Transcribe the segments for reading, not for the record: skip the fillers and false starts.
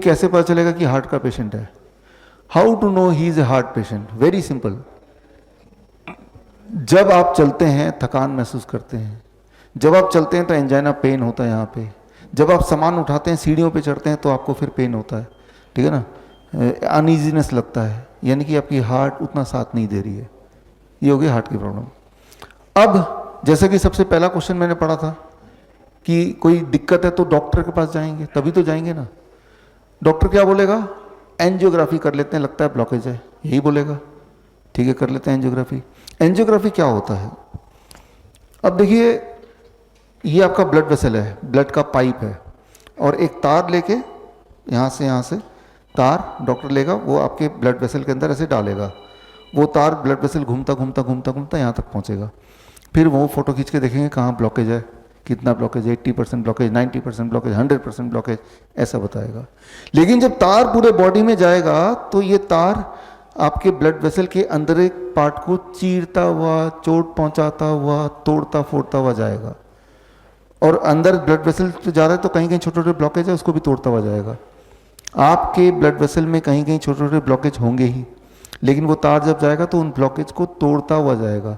कैसे पता चलेगा कि हार्ट का पेशेंट है? How to know he is a heart patient? Very simple. जब आप चलते हैं थकान महसूस करते हैं, जब आप चलते हैं तो एंजाइना पेन होता है यहाँ पे, जब आप सामान उठाते हैं सीढ़ियों पे चढ़ते हैं तो आपको फिर पेन होता है, ठीक है ना, अनईजीनेस लगता है, यानी कि आपकी हार्ट उतना साथ नहीं दे रही है। ये हो गई हार्ट की प्रॉब्लम। अब जैसे कि सबसे पहला क्वेश्चन मैंने पढ़ा था कि कोई दिक्कत है तो डॉक्टर के पास जाएंगे, तभी तो जाएंगे ना। डॉक्टर क्या बोलेगा? एंजियोग्राफी कर लेते हैं, लगता है ब्लॉकेज है, यही बोलेगा। ठीक है, कर लेते हैं एंजियोग्राफी। एंजियोग्राफी क्या होता है? अब देखिए, ये आपका ब्लड वेसल है, ब्लड का पाइप है, और एक तार लेके यहाँ से तार डॉक्टर लेगा, वो आपके ब्लड वेसल के अंदर ऐसे डालेगा। वो तार ब्लड वेसल घूमता घूमता घूमता घूमता यहाँ तक पहुँचेगा। फिर वो फोटो खींच के देखेंगे कहाँ ब्लॉकेज है, कितना ब्लॉकेज है, 80% ब्लॉकेज, 90% ब्लॉकेज, 100% ब्लॉकेज, ऐसा बताएगा। लेकिन जब तार पूरे बॉडी में जाएगा तो ये तार आपके ब्लड वेसल के अंदर एक पार्ट को चीरता हुआ, चोट पहुंचाता हुआ, तोड़ता फोड़ता हुआ जाएगा। और अंदर ब्लड वेसल तो जा रहा है तो कहीं कहीं छोटे छोटे ब्लॉकेज है, उसको भी तोड़ता हुआ जाएगा। आपके ब्लड वेसल में कहीं कहीं छोटे छोटे ब्लॉकेज होंगे ही, लेकिन वो तार जब जाएगा तो उन ब्लॉकेज को तोड़ता हुआ जाएगा।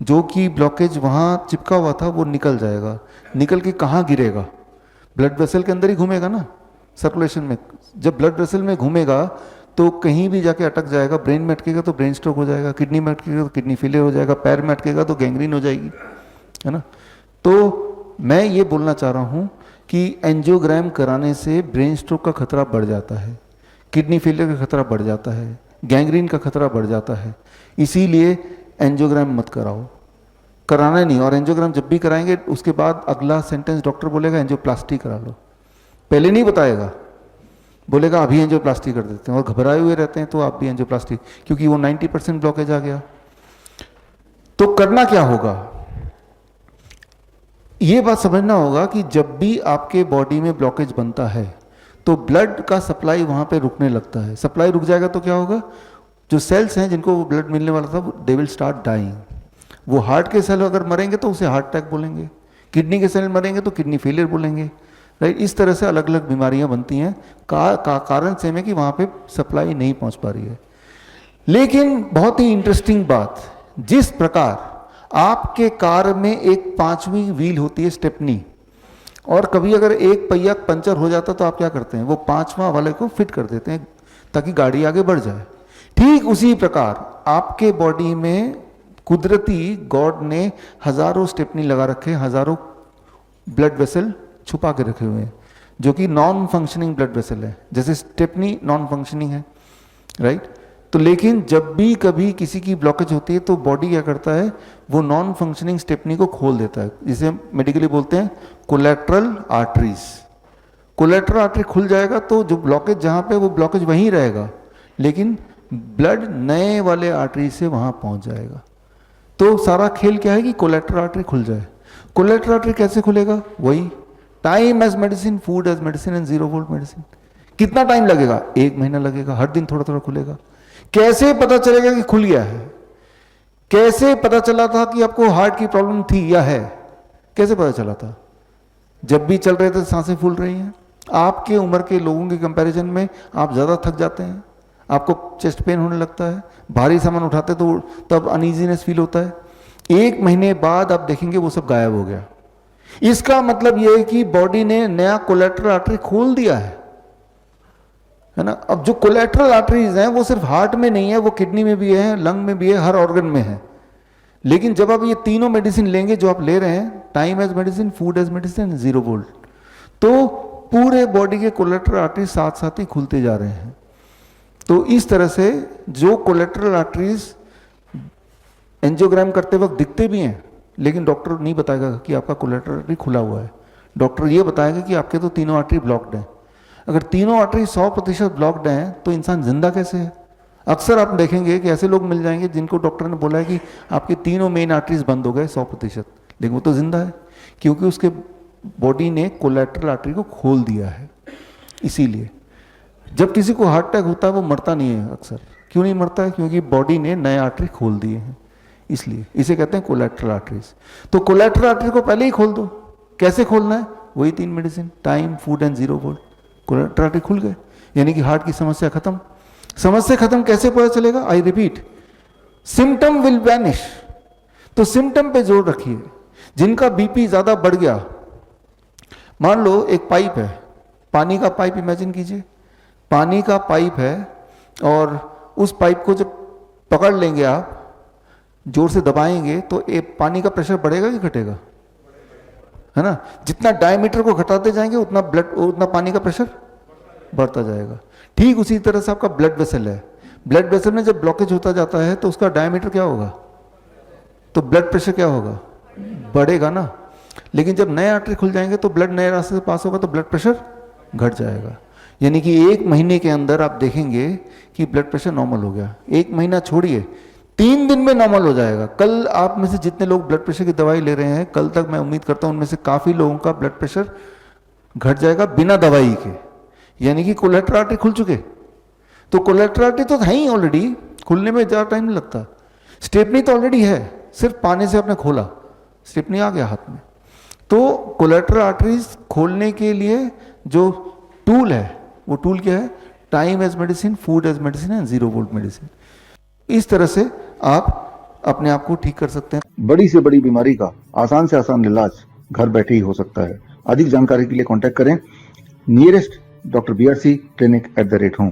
जो कि ब्लॉकेज वहाँ चिपका हुआ था वो निकल जाएगा। निकल के कहाँ गिरेगा? ब्लड वेसल के अंदर ही घूमेगा ना, सर्कुलेशन में। जब ब्लड वेसल में घूमेगा तो कहीं भी जाके अटक जाएगा। ब्रेन में अटकेगा तो ब्रेन स्ट्रोक हो जाएगा, किडनी में अटकेगा तो किडनी फेलियर हो जाएगा, पैर में अटकेगा तो गैंग्रीन हो जाएगी, है ना। तो मैं ये बोलना चाह रहा हूँ कि एंजियोग्राम कराने से ब्रेन स्ट्रोक का खतरा बढ़ जाता है, किडनी फेलियर का खतरा बढ़ जाता है, गैंग्रीन का खतरा बढ़ जाता है। इसीलिए एंजियोग्राम मत कराओ, कराना नहीं। और एंजियोग्राम जब भी कराएंगे उसके बाद अगला सेंटेंस डॉक्टर बोलेगा एंजियोप्लास्टी करा लो। पहले नहीं बताएगा, बोलेगा अभी एंजियोप्लास्टी कर देते हैं, और घबराए हुए रहते हैं तो आप भी एंजियोप्लास्टी, क्योंकि वो 90% ब्लॉकेज आ गया। तो करना क्या होगा? ये बात समझना होगा कि जब भी आपके बॉडी में ब्लॉकेज बनता है तो ब्लड का सप्लाई वहां पे रुकने लगता है। सप्लाई रुक जाएगा तो क्या होगा? जो सेल्स हैं जिनको वो ब्लड मिलने वाला था, दे विल स्टार्ट डाइंग। वो हार्ट के सेल अगर मरेंगे तो उसे हार्ट अटैक बोलेंगे, किडनी के सेल मरेंगे तो किडनी फेलियर बोलेंगे, राइट। इस तरह से अलग अलग बीमारियां बनती हैं कारण से में कि वहां पे सप्लाई नहीं पहुंच पा रही है। लेकिन बहुत ही इंटरेस्टिंग बात, जिस प्रकार आपके कार में एक 5वीं व्हील होती है, स्टेपनी, और कभी अगर एक पहिया पंचर हो जाता तो आप क्या करते हैं? वो 5वां वाले को फिट कर देते हैं ताकि गाड़ी आगे बढ़ जाए। ठीक उसी प्रकार आपके बॉडी में कुदरती गॉड ने हजारों स्टेपनी लगा रखे, हजारों ब्लड वेसल छुपा के रखे हुए हैं, जो कि नॉन फंक्शनिंग ब्लड वेसल है। जैसे स्टेपनी नॉन फंक्शनिंग है, राइट। तो लेकिन जब भी कभी किसी की ब्लॉकेज होती है तो बॉडी क्या करता है? वो नॉन फंक्शनिंग स्टेपनी को खोल देता है, जिसे मेडिकली बोलते हैं कोलेट्रल आर्टरीज। कोलेट्रल आर्टरी खुल जाएगा तो जो ब्लॉकेज जहाँ पे, वो ब्लॉकेज वहीं रहेगा, लेकिन ब्लड नए वाले आर्टरी से वहाँ पहुँच जाएगा। तो सारा खेल क्या है कि कोलेट्रल आर्टरी खुल जाए। कोलेट्रल आर्टरी कैसे खुलेगा? वही time as medicine, food as medicine and 0 volt medicine. कितना टाइम लगेगा? 1 महीना लगेगा, हर दिन थोड़ा थोड़ा खुलेगा। कैसे पता चलेगा कि खुल गया है? कैसे पता चला था कि आपको हार्ट की प्रॉब्लम थी या है? कैसे पता चला था? जब भी चल रहे थे सांसें फूल रही हैं। आपके उम्र के लोगों के कंपैरिजन में आप ज़्यादा थक जाते हैं, आपको चेस्ट पेन होने लगता है, भारी सामान उठाते तो तब अनईजीनेस फील होता है। 1 महीने बाद आप देखेंगे वो सब गायब हो गया। इसका मतलब ये है कि बॉडी ने नया कोलेट्रल आर्टरी खोल दिया है ना। अब जो कोलेट्रल आर्टरीज हैं वो सिर्फ हार्ट में नहीं है, वो किडनी में भी है, लंग में भी है, हर ऑर्गन में है। लेकिन जब आप ये तीनों मेडिसिन लेंगे जो आप ले रहे हैं, time as medicine, food as medicine, 0 volt, तो पूरे बॉडी के कोलेट्रल आर्टरीज साथ साथ ही खुलते जा रहे हैं। तो इस तरह से जो कोलेट्रल आर्टरीज एंजियोग्राम करते वक्त दिखते भी हैं, लेकिन डॉक्टर नहीं बताएगा कि आपका कोलेट्रल आर्टरी खुला हुआ है। डॉक्टर ये बताएगा कि आपके तो तीनों आर्टरी ब्लॉक्ड हैं। अगर तीनों आर्टरी 100% ब्लॉक्ड हैं तो इंसान जिंदा कैसे है? अक्सर आप देखेंगे कि ऐसे लोग मिल जाएंगे जिनको डॉक्टर ने बोला है कि आपके तीनों मेन आर्टरीज बंद हो गए 100%, लेकिन वो तो जिंदा है, क्योंकि उसके बॉडी ने कोलेट्रल आर्टरी को खोल दिया है। इसीलिए जब किसी को हार्ट अटैक होता है वो मरता नहीं है अक्सर। क्यों नहीं मरता है? क्योंकि बॉडी ने नए आर्टरी खोल दिए हैं, इसलिए इसे कहते हैं कोलेट्रल आर्टरीज। तो कोलेट्रल आर्टरी को पहले ही खोल दो। कैसे खोलना है? वही 3 medicine, time, food and 0 volt. Collateral artery खुल गए। यानी कि हार्ट की समस्या खत्म। समस्या खत्म कैसे पता चलेगा? I repeat, symptom will vanish. तो सिम्टम पे जोर रखिए। जिनका बीपी ज्यादा बढ़ गया, मान लो एक पाइप है, पानी का पाइप इमेजिन कीजिए, पानी का पाइप है और उस पाइप को जब पकड़ लेंगे आप, जोर से दबाएंगे तो पानी का प्रेशर बढ़ेगा कि घटेगा? है ना? जितना डायमीटर को घटाते जाएंगे उतना पानी का प्रेशर बढ़ता जाएगा। ठीक उसी तरह से आपका ब्लड वेसल है। ब्लड वेसल में जब ब्लॉकेज होता जाता है तो उसका डायमीटर क्या होगा? तो ब्लड प्रेशर क्या होगा? बढ़ेगा ना। लेकिन जब नए आर्टरी खुल जाएंगे तो ब्लड नए रास्ते से पास होगा तो ब्लड प्रेशर घट जाएगा। यानी कि 1 महीने के अंदर आप देखेंगे कि ब्लड प्रेशर नॉर्मल हो गया। 1 महीना छोड़िए, 3 दिन में नॉर्मल हो जाएगा। कल आप में से जितने लोग ब्लड प्रेशर की दवाई ले रहे हैं, कल तक मैं उम्मीद करता हूं उनमें से काफी लोगों का ब्लड प्रेशर घट जाएगा बिना दवाई के। यानी कि कोलेटरल आर्टरी खुल चुके। तो कोलेटरल आर्टरी तो है ही ऑलरेडी, खुलने में ज़्यादा टाइम नहीं लगता। स्टेपनी तो ऑलरेडी है, सिर्फ पानी से आपने खोला, स्टेपनी आ गया हाथ में। तो कोलेटरल आर्टरीज खोलने के लिए जो टूल है, वो टूल क्या है? Time as medicine, food as medicine and 0 volt medicine. इस तरह से आप अपने आप को ठीक कर सकते हैं। बड़ी से बड़ी बीमारी का आसान से आसान इलाज घर बैठे ही हो सकता है। अधिक जानकारी के लिए कांटेक्ट करें nearest doctor BRC clinic @home।